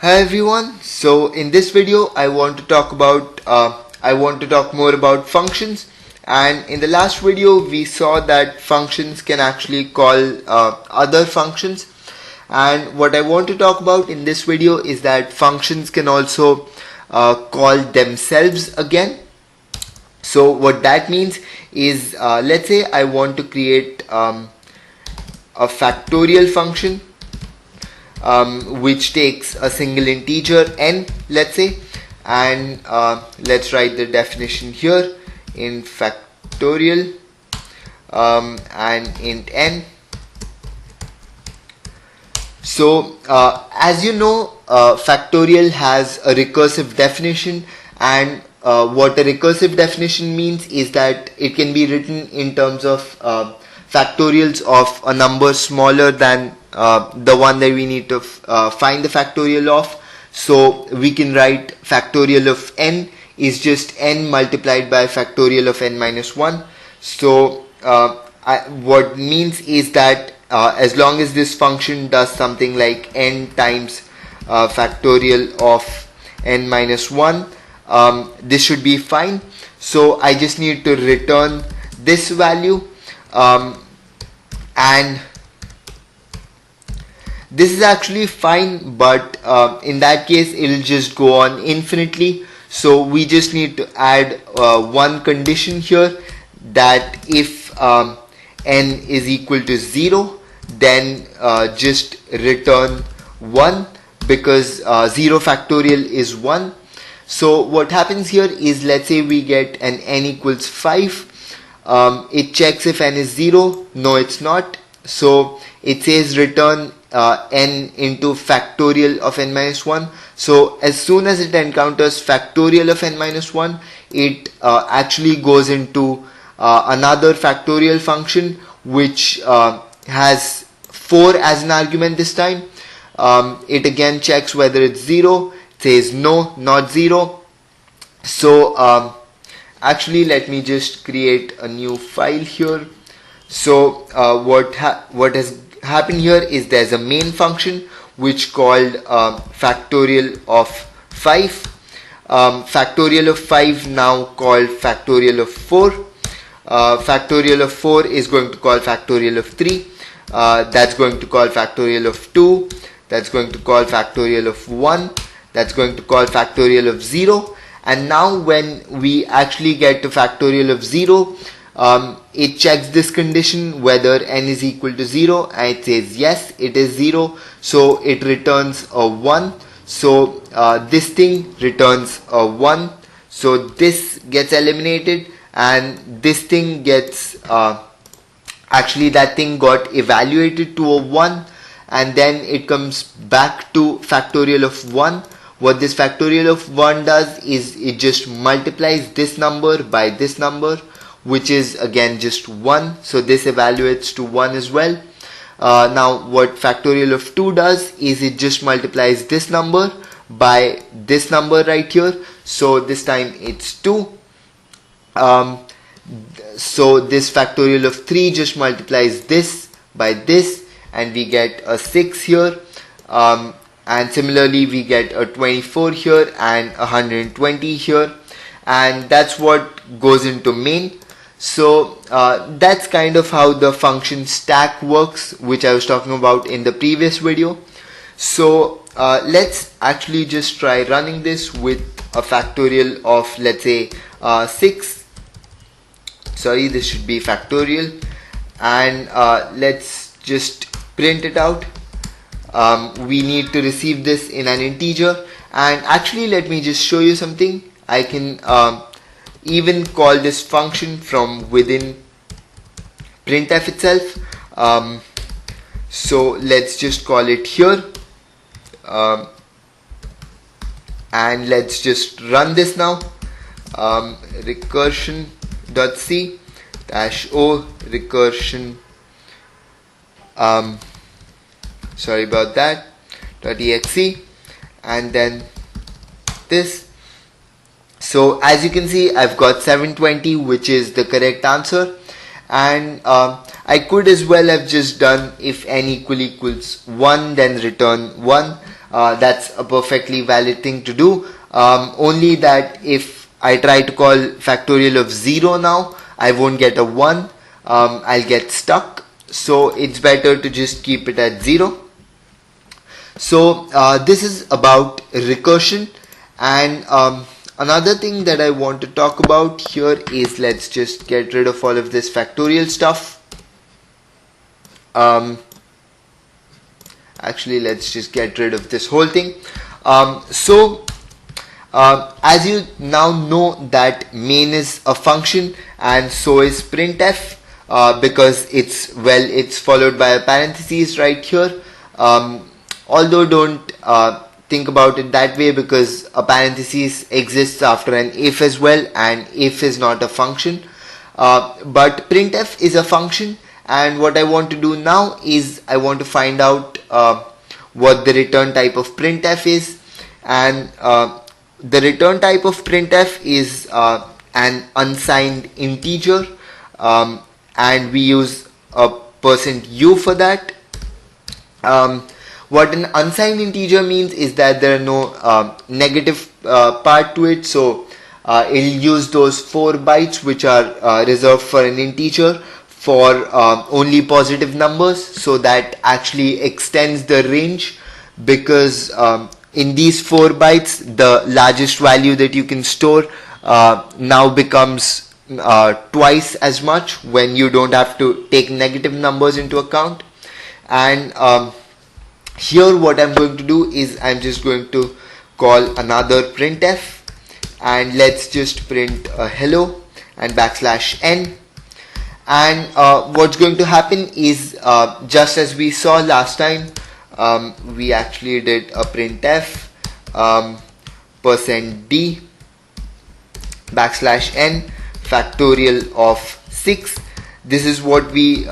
Hi everyone. So in this video, I want to talk more about functions. And in the last video, we saw that functions can actually call other functions. And what I want to talk about in this video is that functions can also call themselves again. So what that means is, let's say I want to create a factorial function which takes a single integer n, let's say, and let's write the definition here in factorial and int n. So as you know, factorial has a recursive definition, and what a recursive definition means is that it can be written in terms of factorials of a number smaller than the one that we need to find the factorial of. So we can write factorial of n is just n multiplied by factorial of n minus 1. So what means is that as long as this function does something like n times factorial of n minus 1, this should be fine. So I just need to return this value, and this is actually fine, but in that case it'll just go on infinitely. So we just need to add one condition here, that if n is equal to 0, then just return 1, because 0 factorial is 1. So what happens here is, let's say we get an n equals 5. It checks if n is 0. No, it's not. So it says return n into factorial of n minus 1. So as soon as it encounters factorial of n minus 1, it actually goes into another factorial function which has 4 as an argument this time. It again checks whether it's 0. It says no, not 0. So actually, let me just create a new file here. So what has happened here is there's a main function which called factorial of 5. Factorial of 5 now called factorial of 4. Factorial of 4 is going to call factorial of 3. That's going to call factorial of 2. That's going to call factorial of 1. That's going to call factorial of 0. And now when we actually get to factorial of 0, it checks this condition whether n is equal to 0, and it says yes, it is 0. So it returns a 1. So this thing returns a 1. So this gets eliminated, and this thing gets actually that thing got evaluated to a 1, and then it comes back to factorial of 1. What this factorial of 1 does is it just multiplies this number by this number, which is again just 1. So this evaluates to 1 as well. Now what factorial of 2 does is it just multiplies this number by this number right here. So this time it's 2. So this factorial of 3 just multiplies this by this, and we get a 6 here. And similarly we get a 24 here and 120 here, and that's what goes into main. So that's kind of how the function stack works, which I was talking about in the previous video. So let's actually just try running this with a factorial of, let's say 6. Sorry, this should be factorial, and let's just print it out. We need to receive this in an integer, and actually let me just show you something. I can even call this function from within printf itself. So let's just call it here, and let's just run this now. Recursion.c -o recursion sorry about that .exe, and then this. So as you can see, I've got 720, which is the correct answer, and I could as well have just done if n equals 1, then return 1. That's a perfectly valid thing to do. Only that if I try to call factorial of 0 now, I won't get a 1. I'll get stuck. So it's better to just keep it at 0. So this is about recursion, and another thing that I want to talk about here is, let's just get rid of all of this factorial stuff. Actually, let's just get rid of this whole thing. As you now know that main is a function and so is printf, because it's followed by a parentheses right here. Although don't think about it that way, because a parenthesis exists after an if as well, and if is not a function. But printf is a function, and what I want to do now is I want to find out what the return type of printf is, and the return type of printf is an unsigned integer, and we use a %u for that. What an unsigned integer means is that there are no negative part to it, so it'll use those 4 bytes which are reserved for an integer for only positive numbers, so that actually extends the range, because in these 4 bytes the largest value that you can store now becomes twice as much when you don't have to take negative numbers into account. And here what I'm going to do is I'm just going to call another printf, and let's just print hello and \n. And what's going to happen is, just as we saw last time, we actually did a printf %d \n factorial of 6. This is what we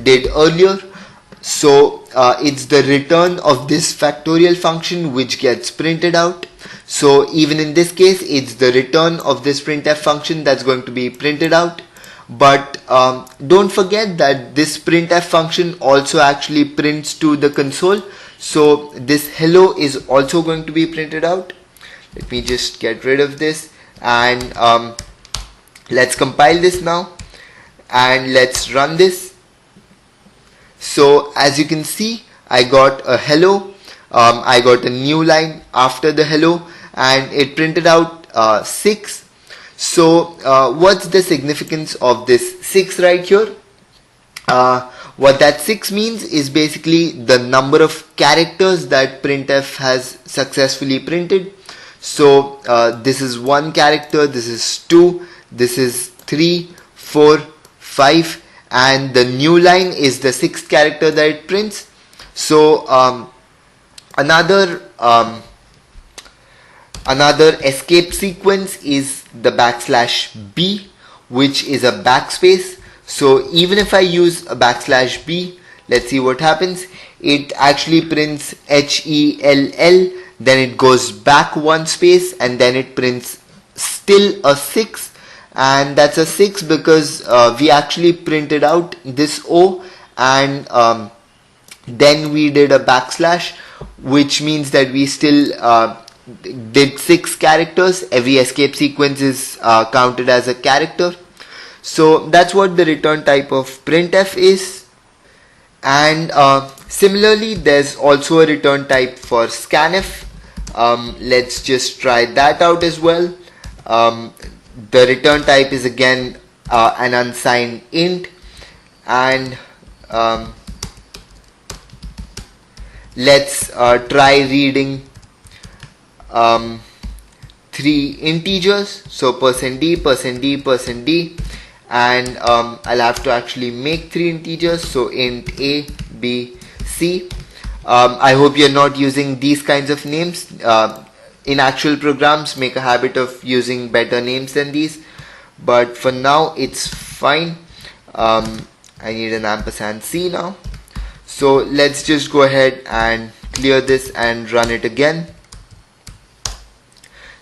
did earlier. So it's the return of this factorial function which gets printed out. So even in this case, it's the return of this printf function that's going to be printed out. But don't forget that this printf function also actually prints to the console. So this hello is also going to be printed out. Let me just get rid of this, and let's compile this now, and let's run this. So as you can see, I got a hello, I got a new line after the hello, and it printed out 6. So what's the significance of this 6 right here? What that 6 means is basically the number of characters that printf has successfully printed. So this is 1 character, this is 2, this is 3, 4, 5, and the new line is the 6th character that it prints. So another escape sequence is the \b, which is a backspace. So even if I use a \b, let's see what happens. It actually prints HELL, then it goes back 1 space, and then it prints still a 6. And that's a 6 because we actually printed out this O, and then we did a \, which means that we still did 6 characters. Every escape sequence is counted as a character. So that's what the return type of printf is. And similarly, there's also a return type for scanf. Let's just try that out as well. The return type is again an unsigned int, and let's try reading 3 integers. So %d, %d, %d, and I'll have to actually make 3 integers. So int a, b, c. I hope you're not using these kinds of names. In actual programs, make a habit of using better names than these, but for now it's fine. I need an &c now. So let's just go ahead and clear this and run it again.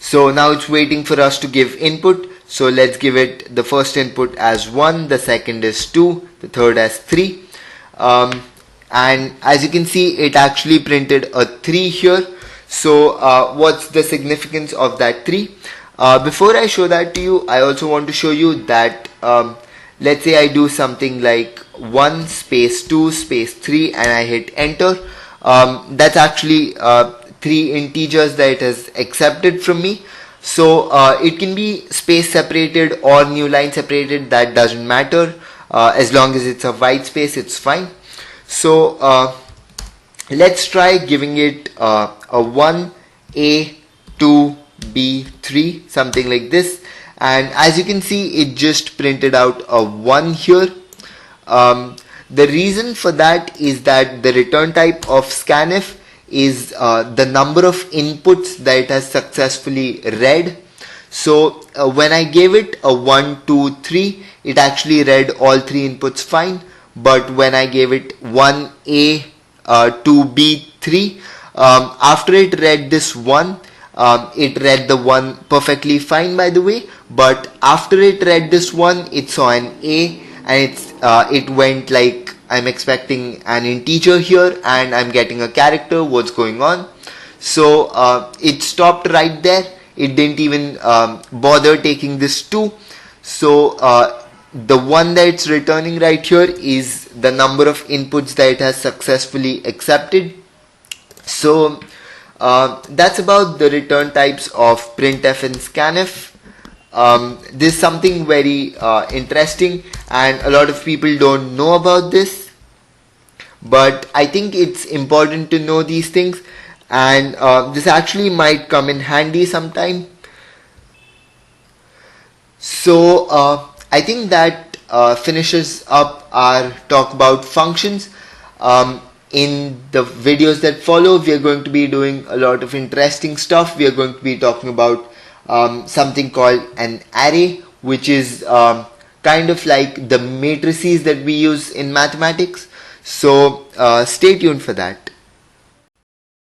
So now it's waiting for us to give input. So let's give it the first input as 1, the second is 2, the third as 3. and as you can see, it actually printed a 3 here. So what's the significance of that 3? Before I show that to you, I also want to show you that let's say I do something like 1 space 2 space 3 and I hit enter. That's actually 3 integers that it has accepted from me. So it can be space separated or new line separated, that doesn't matter. As long as it's a white space, it's fine. So let's try giving it a 1 A 2 B 3, something like this, and as you can see, it just printed out a 1 here. The reason for that is that the return type of scanf is the number of inputs that it has successfully read. So when I gave it a 1 2 3, it actually read all 3 inputs fine, but when I gave it 1A 2B 3, after it read this 1, it read the 1 perfectly fine, by the way, but after it read this 1, it saw an A, and it went like, I'm expecting an integer here and I'm getting a character, what's going on? So it stopped right there. It didn't even bother taking this 2. So the one that it's returning right here is the number of inputs that it has successfully accepted. So that's about the return types of printf and scanf. This is something very interesting, and a lot of people don't know about this, but I think it's important to know these things, and this actually might come in handy sometime. So I think that finishes up our talk about functions. In the videos that follow, we are going to be doing a lot of interesting stuff. We are going to be talking about something called an array, which is kind of like the matrices that we use in mathematics. So stay tuned for that.